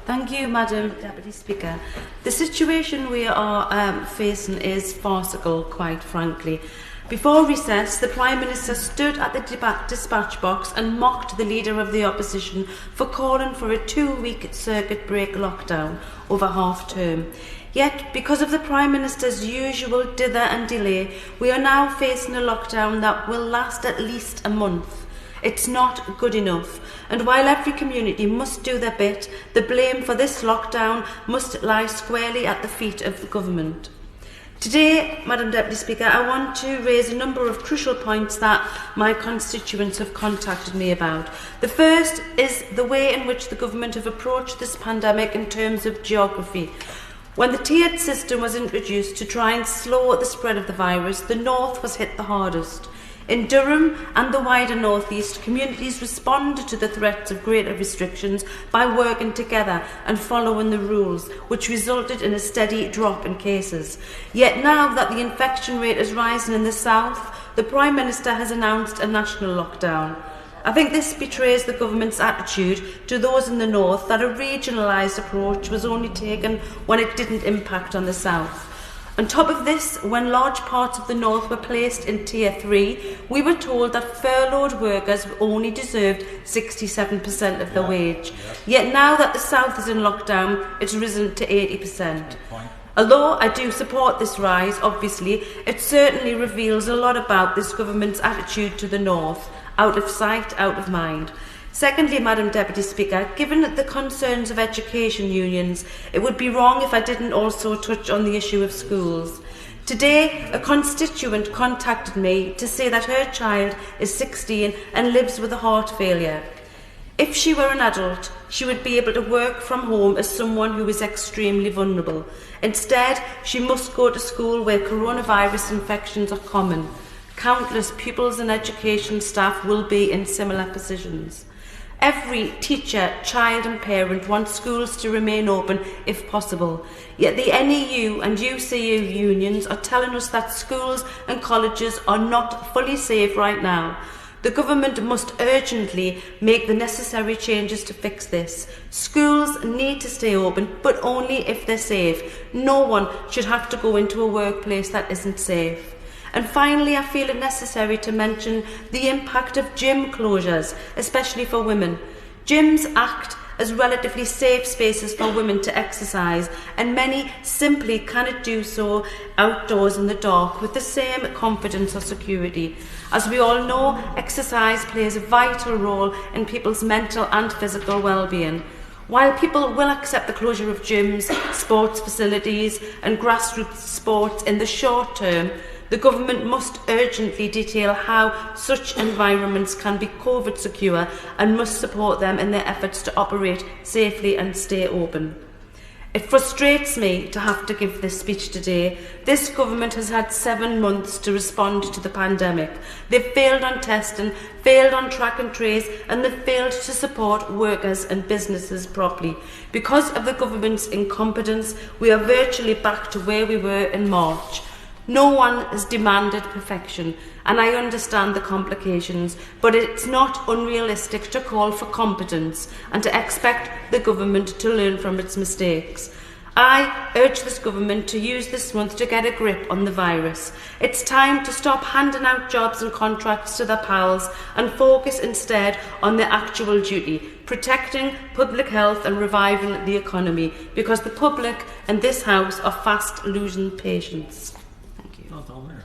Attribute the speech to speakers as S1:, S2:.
S1: Thank you, Madam Deputy Speaker. The situation we are facing is farcical, quite frankly. Before recess, the Prime Minister stood at the dispatch box and mocked the Leader of the Opposition for calling for a 2-week circuit break lockdown over half-term. Yet, because of the Prime Minister's usual dither and delay, we are now facing a lockdown that will last at least a month. It's not good enough, and while every community must do their bit, the blame for this lockdown must lie squarely at the feet of the government. Today, Madam Deputy Speaker, I want to raise a number of crucial points that my constituents have contacted me about. The first is the way in which the government have approached this pandemic in terms of geography. When the tiered system was introduced to try and slow the spread of the virus, the north was hit the hardest. In Durham and the wider North East, communities responded to the threats of greater restrictions by working together and following the rules, which resulted in a steady drop in cases. Yet now that the infection rate is rising in the South, the Prime Minister has announced a national lockdown. I think this betrays the government's attitude to those in the North that a regionalised approach was only taken when it didn't impact on the South. On top of this, when large parts of the North were placed in Tier 3, we were told that furloughed workers only deserved 67% of their wage. Yet now that the South is in lockdown, it's risen to 80%. Although I do support this rise, obviously, it certainly reveals a lot about this government's attitude to the North. Out of sight, out of mind. Secondly, Madam Deputy Speaker, given the concerns of education unions, it would be wrong if I didn't also touch on the issue of schools. Today, a constituent contacted me to say that her child is 16 and lives with a heart failure. If she were an adult, she would be able to work from home as someone who is extremely vulnerable. Instead, she must go to school where coronavirus infections are common. Countless pupils and education staff will be in similar positions. Every teacher, child and parent wants schools to remain open if possible. Yet the NEU and UCU unions are telling us that schools and colleges are not fully safe right now. The government must urgently make the necessary changes to fix this. Schools need to stay open, but only if they're safe. No one should have to go into a workplace that isn't safe. And finally, I feel it necessary to mention the impact of gym closures, especially for women. Gyms act as relatively safe spaces for women to exercise, and many simply cannot do so outdoors in the dark with the same confidence or security. As we all know, exercise plays a vital role in people's mental and physical well-being. While people will accept the closure of gyms, sports facilities and grassroots sports in the short term, the government must urgently detail how such environments can be COVID secure and must support them in their efforts to operate safely and stay open. It frustrates me to have to give this speech today. This government has had 7 months to respond to the pandemic. They've failed on testing, failed on track and trace, and they've failed to support workers and businesses properly. Because of the government's incompetence, we are virtually back to where we were in March. No one has demanded perfection, and I understand the complications, but it's not unrealistic to call for competence and to expect the government to learn from its mistakes. I urge this government to use this month to get a grip on the virus. It's time to stop handing out jobs and contracts to their pals and focus instead on their actual duty, protecting public health and reviving the economy, because the public and this House are fast losing patience.
S2: Not all there.